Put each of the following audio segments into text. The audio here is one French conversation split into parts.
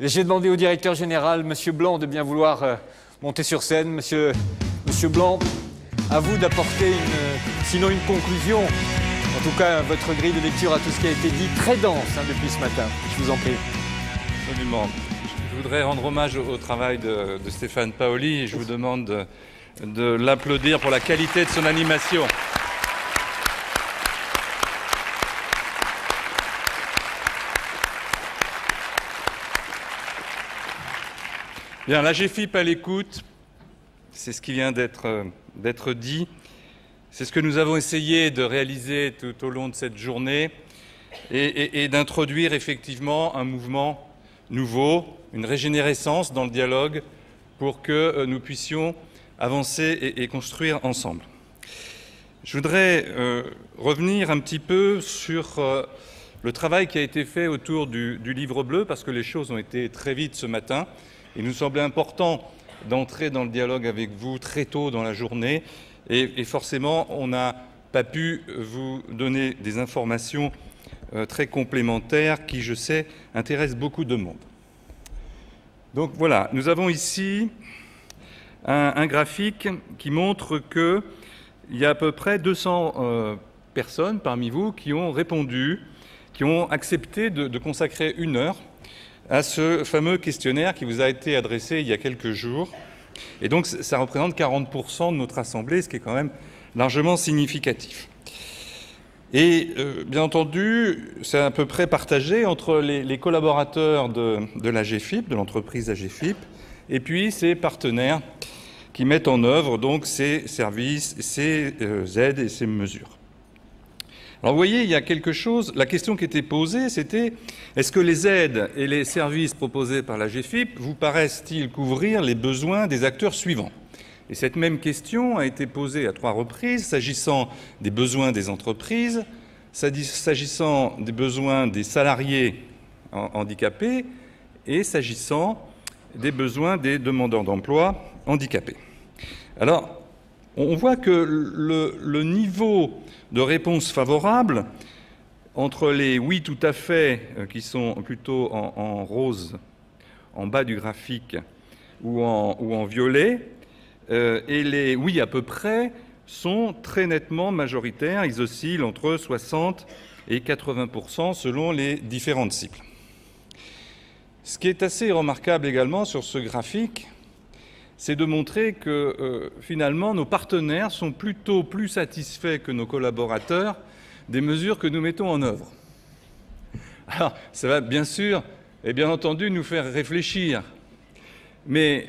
J'ai demandé au directeur général, M. Blanc, de bien vouloir monter sur scène. Monsieur Blanc, à vous d'apporter sinon une conclusion, en tout cas votre grille de lecture à tout ce qui a été dit, très dense depuis ce matin. Je vous en prie. Absolument. Je voudrais rendre hommage au travail de Stéphane Paoli et je vous demande de l'applaudir pour la qualité de son animation. Bien, la GFIP à l'écoute, c'est ce qui vient d'être dit. C'est ce que nous avons essayé de réaliser tout au long de cette journée et d'introduire effectivement un mouvement nouveau, une régénérescence dans le dialogue pour que nous puissions avancer et construire ensemble. Je voudrais revenir un petit peu sur le travail qui a été fait autour du livre bleu parce que les choses ont été très vite ce matin. Il nous semblait important d'entrer dans le dialogue avec vous très tôt dans la journée et forcément, on n'a pas pu vous donner des informations très complémentaires qui, je sais, intéressent beaucoup de monde. Donc voilà, nous avons ici un graphique qui montre qu'il y a à peu près 200 personnes parmi vous qui ont répondu, qui ont accepté de consacrer 1 heure à ce fameux questionnaire qui vous a été adressé il y a quelques jours. Et donc, ça représente 40% de notre Assemblée, ce qui est quand même largement significatif. Et bien entendu, c'est à peu près partagé entre les collaborateurs de la GFIP, de l'entreprise AGFIP, et puis ces partenaires qui mettent en œuvre donc ces services, ces aides et ces mesures. Alors vous voyez, il y a quelque chose, la question qui était posée, c'était est-ce que les aides et les services proposés par la GFIP vous paraissent-ils couvrir les besoins des acteurs suivants? Et cette même question a été posée à 3 reprises, s'agissant des besoins des entreprises, s'agissant des besoins des salariés handicapés et s'agissant des besoins des demandeurs d'emploi handicapés. Alors, on voit que le niveau de réponse favorable entre les « oui, tout à fait » qui sont plutôt en rose en bas du graphique ou en violet et les « oui, à peu près » sont très nettement majoritaires. Ils oscillent entre 60 et 80% selon les différentes cibles. Ce qui est assez remarquable également sur ce graphique, c'est de montrer que finalement nos partenaires sont plutôt plus satisfaits que nos collaborateurs des mesures que nous mettons en œuvre. Alors, ça va bien sûr et bien entendu nous faire réfléchir, mais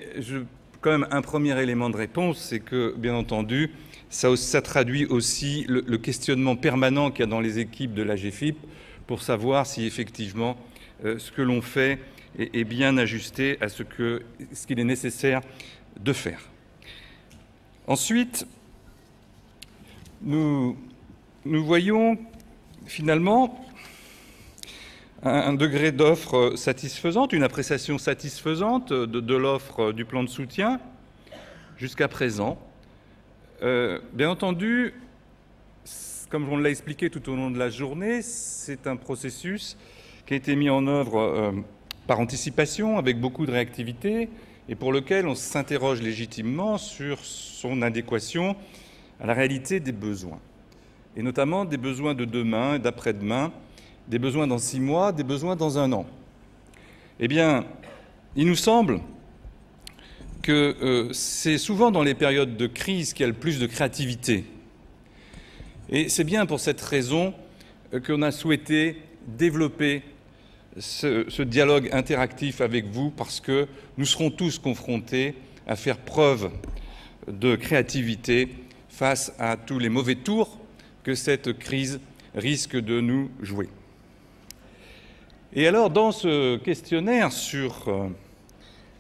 quand même un premier élément de réponse, c'est que bien entendu, ça traduit aussi le questionnement permanent qu'il y a dans les équipes de la GFIP pour savoir si effectivement ce que l'on fait est bien ajusté à ce qu'il est nécessaire de faire. Ensuite, nous voyons finalement un degré d'offre satisfaisante, une appréciation satisfaisante de l'offre du plan de soutien jusqu'à présent. Bien entendu, comme on l'a expliqué tout au long de la journée, c'est un processus qui a été mis en œuvre par anticipation, avec beaucoup de réactivité, et pour lequel on s'interroge légitimement sur son adéquation à la réalité des besoins, et notamment des besoins de demain et d'après-demain, des besoins dans 6 mois, des besoins dans 1 an. Eh bien, il nous semble que c'est souvent dans les périodes de crise qu'il y a le plus de créativité. Et c'est bien pour cette raison qu'on a souhaité développer ce dialogue interactif avec vous, parce que nous serons tous confrontés à faire preuve de créativité face à tous les mauvais tours que cette crise risque de nous jouer. Et alors, dans ce questionnaire sur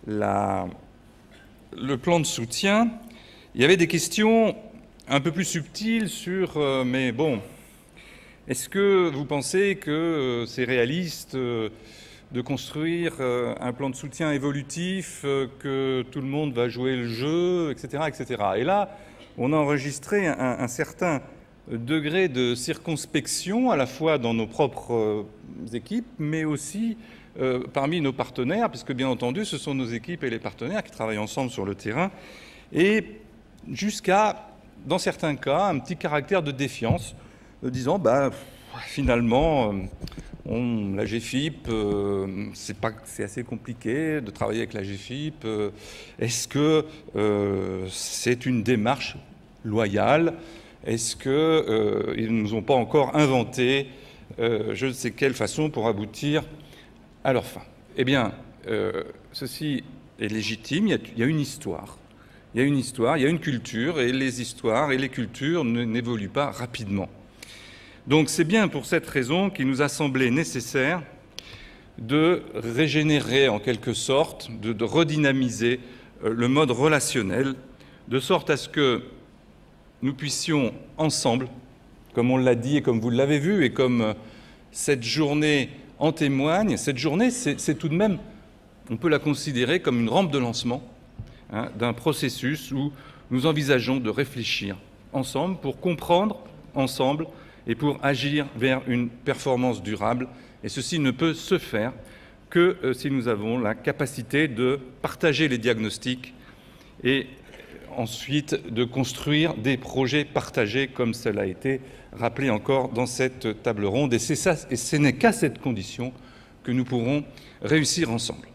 le plan de soutien, il y avait des questions un peu plus subtiles sur mais bon, est-ce que vous pensez que c'est réaliste de construire un plan de soutien évolutif, que tout le monde va jouer le jeu, etc., etc. Et là, on a enregistré un certain degré de circonspection, à la fois dans nos propres équipes, mais aussi parmi nos partenaires, puisque bien entendu, ce sont nos équipes et les partenaires qui travaillent ensemble sur le terrain, et jusqu'à, dans certains cas, un petit caractère de défiance, disant finalement, la GFIP, c'est assez compliqué de travailler avec la GFIP. Est-ce que c'est une démarche loyale? Est-ce qu'ils ne nous ont pas encore inventé je ne sais quelle façon pour aboutir à leur fin? Eh bien, ceci est légitime. Il y a une histoire. Il y a une histoire, il y a une culture, et les histoires et les cultures n'évoluent pas rapidement. Donc c'est bien pour cette raison qu'il nous a semblé nécessaire de régénérer en quelque sorte, de redynamiser le mode relationnel, de sorte à ce que nous puissions ensemble, comme on l'a dit et comme vous l'avez vu et comme cette journée en témoigne, cette journée c'est tout de même, on peut la considérer comme une rampe de lancement d'un processus où nous envisageons de réfléchir ensemble pour comprendre ensemble et pour agir vers une performance durable. Et ceci ne peut se faire que si nous avons la capacité de partager les diagnostics et ensuite de construire des projets partagés, comme cela a été rappelé encore dans cette table ronde. Et ce n'est qu'à cette condition que nous pourrons réussir ensemble.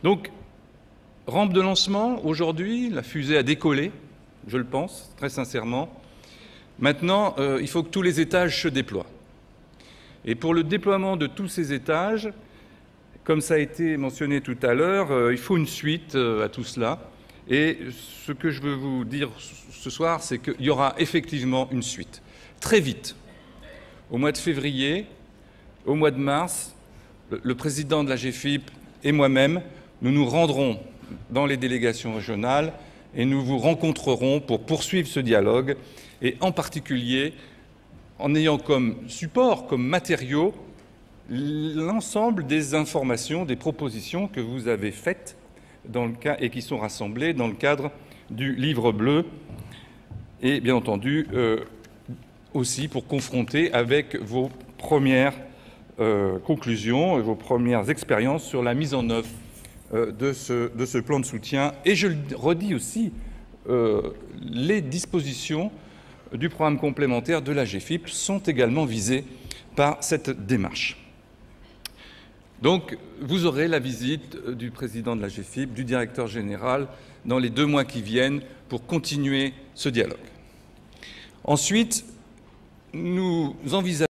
Donc, rampe de lancement, aujourd'hui, la fusée a décollé, je le pense, très sincèrement. Maintenant, il faut que tous les étages se déploient. Et pour le déploiement de tous ces étages, comme ça a été mentionné tout à l'heure, il faut une suite à tout cela. Et ce que je veux vous dire ce soir, c'est qu'il y aura effectivement une suite. Très vite, au mois de février, au mois de mars, le président de la GFIP et moi-même, nous nous rendrons dans les délégations régionales et nous vous rencontrerons pour poursuivre ce dialogue, et en particulier en ayant comme support, comme matériau, l'ensemble des informations, des propositions que vous avez faites dans le cas, et qui sont rassemblées dans le cadre du livre bleu, et bien entendu aussi pour confronter avec vos premières conclusions et vos premières expériences sur la mise en œuvre de ce plan de soutien. Et je le redis aussi, les dispositions du programme complémentaire de la GFIP sont également visées par cette démarche. Donc, vous aurez la visite du président de la GFIP, du directeur général, dans les 2 mois qui viennent pour continuer ce dialogue. Ensuite, nous envisageons